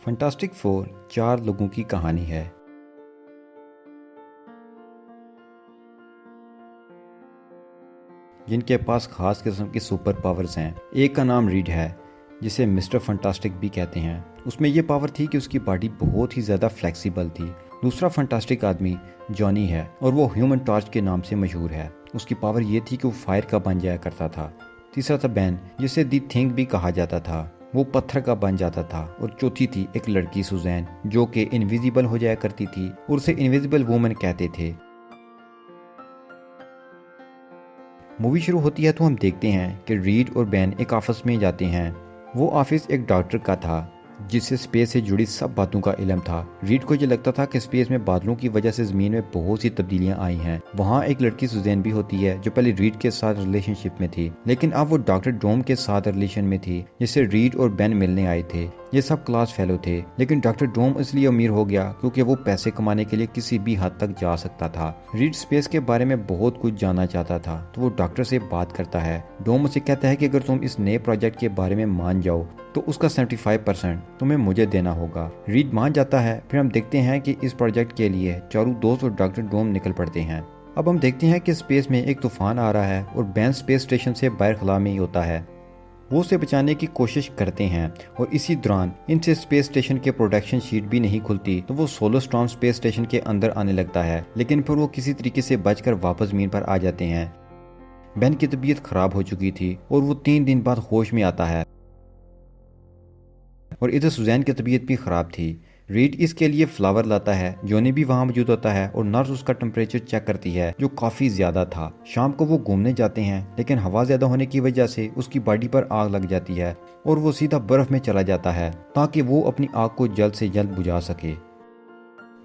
Fantastic four 4 लोगों की कहानी है। जिनके पास खास किस्म की सुपर पावर्स हैं। एक का नाम रीड है, जिसे मिस्टर फंटास्टिक भी कहते हैं। उसमें यह पावर थी कि उसकी बॉडी बहुत ही ज़्यादा फ्लेक्सिबल थी। दूसरा फंटास्टिक आदमी जॉनी है और वो ह्यूमन टॉर्च के नाम से मशहूर है। उसकी पावर ये थी कि वो फायर का बन जाया करता था। तीसरा था बैन, जिसे दी थिंग भी कहा जाता था। वो पत्थर का बन जाता था। और चौथी थी एक लड़की सुजैन, जो कि इनविजिबल हो जाया करती थी और उसे इनविजिबल वुमन कहते थे। मूवी शुरू होती है तो हम देखते हैं कि रीड और बैन एक ऑफिस में जाते हैं। वो ऑफिस एक डॉक्टर का था जिसे स्पेस से जुड़ी सब बातों का इल्म था। रीड को ये लगता था कि स्पेस में बादलों की वजह से ज़मीन में बहुत सी तब्दीलियां आई हैं। वहाँ एक लड़की सुजैन भी होती है जो पहले रीड के साथ रिलेशनशिप में थी, लेकिन अब वो डॉक्टर डोम के साथ रिलेशन में थी, जिससे रीड और बैन मिलने आए थे। ये सब क्लास फेलो थे, लेकिन डॉक्टर डोम इसलिए अमीर हो गया क्योंकि वो पैसे कमाने के लिए किसी भी हद तक जा सकता था। रीड स्पेस के बारे में बहुत कुछ जानना चाहता था, तो वो डॉक्टर से बात करता है। डोम उसे कहता है कि अगर तुम इस नए प्रोजेक्ट के बारे में मान जाओ तो उसका 75% तुम्हें मुझे देना होगा। रीड मान जाता है। फिर हम देखते हैं कि इस प्रोजेक्ट के लिए चारों दोस्त और डॉक्टर डोम निकल पड़ते हैं। अब हम देखते हैं कि स्पेस में एक तूफान आ रहा है और बैन स्पेस स्टेशन से बाहर खला में ही होता है। वो उसे बचाने की कोशिश करते हैं और इसी दौरान इनसे स्पेस स्टेशन के प्रोटेक्शन शीट भी नहीं खुलती, तो वो सोलर स्टॉर्म स्पेस स्टेशन के अंदर आने लगता है, लेकिन फिर वो किसी तरीके से बचकर वापस ज़मीन पर आ जाते हैं। बैन की तबीयत खराब हो चुकी थी और वो 3 दिन बाद होश में आता है और इधर सुजैन की तबीयत भी खराब थी। रीड इसके लिए फ्लावर लाता है। जॉनी भी वहाँ मौजूद होता है और नर्स उसका टेम्परेचर चेक करती है, जो काफी ज्यादा था। शाम को वो घूमने जाते हैं, लेकिन हवा ज्यादा होने की वजह से उसकी बॉडी पर आग लग जाती है और वो सीधा बर्फ में चला जाता है ताकि वो अपनी आग को जल्द से जल्द बुझा सके।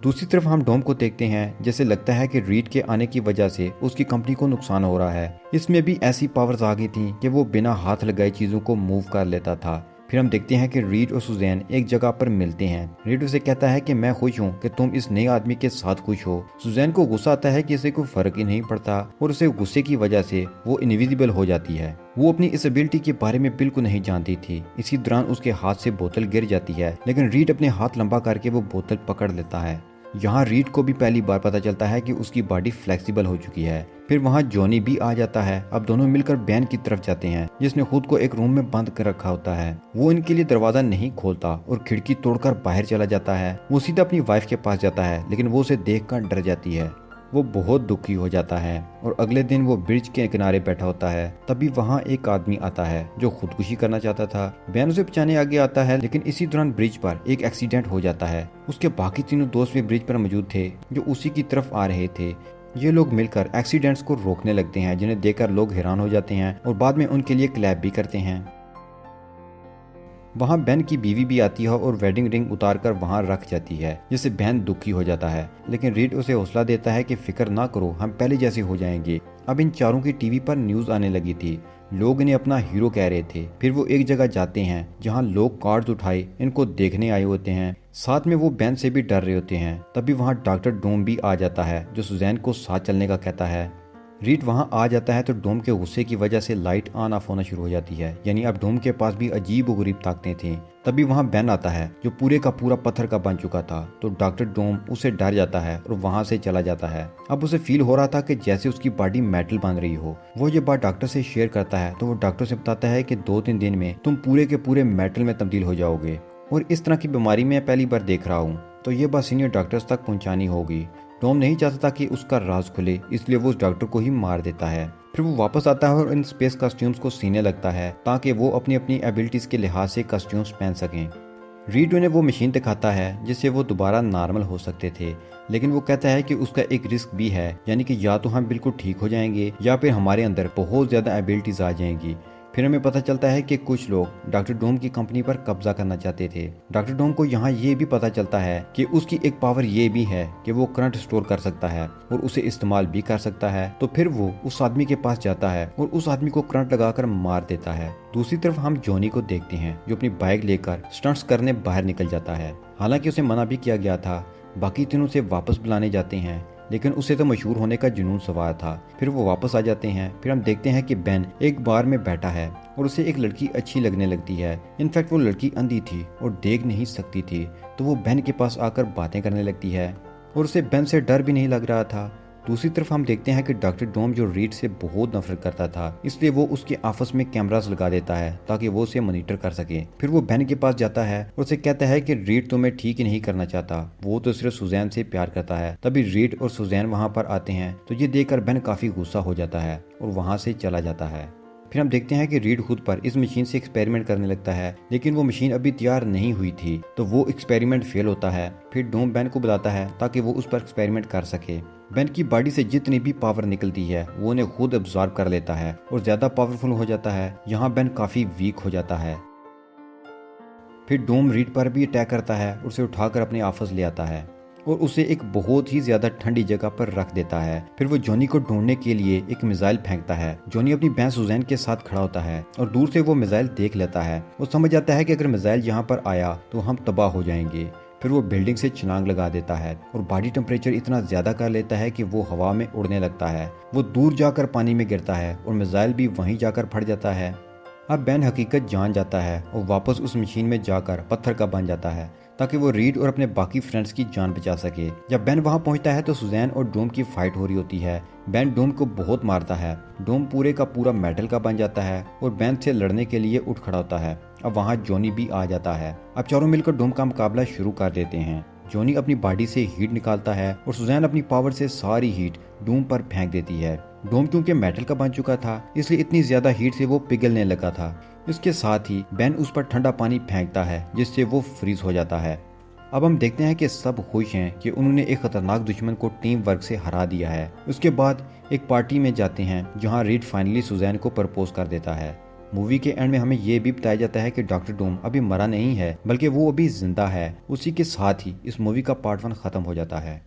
दूसरी तरफ हम डोम को देखते हैं, जैसे लगता है कि रीड के आने की वजह से उसकी कंपनी को नुकसान हो रहा है। इसमें भी ऐसी पावर्स आ गई थी कि वो बिना हाथ लगाए चीजों को मूव कर लेता था। फिर हम देखते हैं कि रीड और सुजैन एक जगह पर मिलते हैं। रीड उसे कहता है कि मैं खुश हूँ कि तुम इस नए आदमी के साथ खुश हो। सुजैन को गुस्सा आता है कि इसे कोई फर्क ही नहीं पड़ता और उसे गुस्से की वजह से वो इनविजिबल हो जाती है। वो अपनी इस एबिलिटी के बारे में बिल्कुल नहीं जानती थी। इसी दौरान उसके हाथ से बोतल गिर जाती है, लेकिन रीड अपने हाथ लंबा करके वो बोतल पकड़ लेता है। यहाँ रीड को भी पहली बार पता चलता है कि उसकी बॉडी फ्लेक्सिबल हो चुकी है। फिर वहाँ जॉनी भी आ जाता है। अब दोनों मिलकर बैन की तरफ जाते हैं, जिसने खुद को एक रूम में बंद कर रखा होता है। वो इनके लिए दरवाजा नहीं खोलता और खिड़की तोड़कर बाहर चला जाता है। वो सीधा अपनी वाइफ के पास जाता है, लेकिन वो उसे देखकर डर जाती है। वो बहुत दुखी हो जाता है और अगले दिन वो ब्रिज के किनारे बैठा होता है। तभी वहाँ एक आदमी आता है जो खुदकुशी करना चाहता था। बैन उसे बचाने आगे आता है, लेकिन इसी दौरान ब्रिज पर एक एक्सीडेंट हो जाता है। उसके बाकी तीनों दोस्त भी ब्रिज पर मौजूद थे, जो उसी की तरफ आ रहे थे। ये लोग मिलकर एक्सीडेंट्स को रोकने लगते हैं, जिन्हें देखकर लोग हैरान हो जाते हैं और बाद में उनके लिए क्लैप भी करते हैं। वहाँ बैन की बीवी भी आती है और वेडिंग रिंग उतारकर वहाँ रख जाती है, जिससे बैन दुखी हो जाता है। लेकिन रीड उसे हौसला देता है कि फिक्र ना करो, हम पहले जैसे हो जाएंगे। अब इन चारों की टीवी पर न्यूज आने लगी थी। लोग इन्हें अपना हीरो कह रहे थे। फिर वो एक जगह जाते हैं जहाँ लोग कार्ड्स उठाए इनको देखने आए होते हैं। साथ में वो बैन से भी डर रहे होते हैं। तभी वहाँ डॉक्टर डोम भी आ जाता है, जो सुजैन को साथ चलने का कहता है। रीड वहाँ आ जाता है तो डोम के गुस्से की वजह से लाइट ऑन ऑफ होना शुरू हो जाती है, यानी अब डोम के पास भी अजीब और गरीब ताकतें थी। तभी वहाँ बैन आता है, जो पूरे का पूरा पत्थर का बन चुका था। तो डॉक्टर डोम उसे डर जाता है और वहाँ से चला जाता है। अब उसे फील हो रहा था कि जैसे उसकी बॉडी मेटल बन रही हो। वो ये बात डॉक्टर से शेयर करता है, तो वो डॉक्टर से बताता है कि 2-3 दिन में तुम पूरे के पूरे मेटल में तब्दील हो जाओगे और इस तरह की बीमारी मैं पहली बार देख रहा हूँ। तो ये बात सीनियर डॉक्टर्स तक पहुँचानी होगी। टॉम नहीं चाहता था कि उसका राज खुले, इसलिए वो उस डॉक्टर को ही मार देता है। फिर वो वापस आता है और इन स्पेस कॉस्ट्यूम्स को सीने लगता है ताकि वो अपनी अपनी एबिलिटीज के लिहाज से कॉस्ट्यूम्स पहन सकें। रीड उन्हें वो मशीन दिखाता है जिससे वो दोबारा नॉर्मल हो सकते थे, लेकिन वो कहता है कि उसका एक रिस्क भी है, यानी कि या तो हम बिल्कुल ठीक हो जाएंगे या फिर हमारे अंदर बहुत ज्यादा एबिलिटीज आ जाएंगी। फिर हमें पता चलता है कि कुछ लोग डॉक्टर डोम की कंपनी पर कब्जा करना चाहते थे। डॉक्टर डोम को यहाँ ये भी पता चलता है कि उसकी एक पावर ये भी है कि वो करंट स्टोर कर सकता है और उसे इस्तेमाल भी कर सकता है। तो फिर वो उस आदमी के पास जाता है और उस आदमी को करंट लगाकर मार देता है। दूसरी तरफ हम जॉनी को देखते हैं, जो अपनी बाइक लेकर स्टंट्स करने बाहर निकल जाता है। हालांकि उसे मना भी किया गया था। बाकी तीनों से वापस बुलाने जाते हैं, लेकिन उसे तो मशहूर होने का जुनून सवार था। फिर वो वापस आ जाते हैं। फिर हम देखते हैं कि बेन एक बार में बैठा है और उसे एक लड़की अच्छी लगने लगती है। इनफैक्ट वो लड़की अंधी थी और देख नहीं सकती थी, तो वो बेन के पास आकर बातें करने लगती है और उसे बेन से डर भी नहीं लग रहा था। दूसरी तरफ हम देखते हैं कि डॉक्टर डोम, जो रीड से बहुत नफरत करता था, इसलिए वो उसके ऑफिस में कैमरास लगा देता है ताकि वो उसे मॉनिटर कर सके। फिर वो बेन के पास जाता है और उसे कहता है कि रीड तुम्हें ठीक ही नहीं करना चाहता, वो तो सिर्फ सुजैन से प्यार करता है। तभी रीड और सुजैन वहाँ पर आते हैं, तो ये देखकर बेन काफी गुस्सा हो जाता है और वहाँ से चला जाता है। फिर हम देखते हैं कि रीड खुद पर इस मशीन से एक्सपेरिमेंट करने लगता है, लेकिन वो मशीन अभी तैयार नहीं हुई थी, तो वो एक्सपेरिमेंट फेल होता है। फिर डोम बेन को बुलाता है ताकि वो उस पर एक्सपेरिमेंट कर सके। बेन की बॉडी से जितनी भी पावर निकलती है वो उन्हें खुद एब्जॉर्ब कर लेता है और ज्यादा पावरफुल हो जाता है। यहाँ बेन काफी वीक हो जाता है। फिर डोम रीड पर भी अटैक करता है और उसे उठाकर अपने ऑफिस ले आता है और उसे एक बहुत ही ज्यादा ठंडी जगह पर रख देता है। फिर वो जॉनी को ढूंढने के लिए एक मिसाइल फेंकता है। जॉनी अपनी बहन सुजैन के साथ खड़ा होता है और दूर से वो मिसाइल देख लेता है। वो समझ जाता है कि अगर मिसाइल यहाँ पर आया तो हम तबाह हो जाएंगे। फिर वो बिल्डिंग से छलांग लगा देता है और बॉडी टेम्परेचर इतना ज्यादा कर लेता है कि वो हवा में उड़ने लगता है। वो दूर जाकर पानी में गिरता है और मिसाइल भी वहीं जाकर फट जाता है। अब बेन हकीकत जान जाता है और वापस उस मशीन में जाकर पत्थर का बन जाता है ताकि वो रीड और अपने बाकी फ्रेंड्स की जान बचा सके। जब बेन वहां पहुंचता है तो सुजैन और डोम की फाइट हो रही होती है। बेन डोम को बहुत मारता है। डोम पूरे का पूरा मेटल का बन जाता है और बेन से लड़ने के लिए उठ खड़ा होता है। अब वहाँ जॉनी भी आ जाता है। अब चारों मिलकर डोम का मुकाबला शुरू कर देते हैं। जॉनी अपनी बॉडी से हीट निकालता है और सुजैन अपनी पावर से सारी हीट डोम पर फेंक देती है। डोम क्योंकि मेटल का बन चुका था, इसलिए इतनी ज्यादा हीट से वो पिघलने लगा था। इसके साथ ही बेन उस पर ठंडा पानी फेंकता है जिससे वो फ्रीज हो जाता है। अब हम देखते हैं कि सब खुश हैं कि उन्होंने एक खतरनाक दुश्मन को टीम वर्क से हरा दिया है। उसके बाद एक पार्टी में जाते हैं जहां रीड फाइनली सुजैन को प्रपोज कर देता है। मूवी के एंड में हमें ये भी बताया जाता है कि डॉक्टर डोम अभी मरा नहीं है, बल्कि वो अभी जिंदा है। उसी के साथ ही इस मूवी का पार्ट 1 खत्म हो जाता है।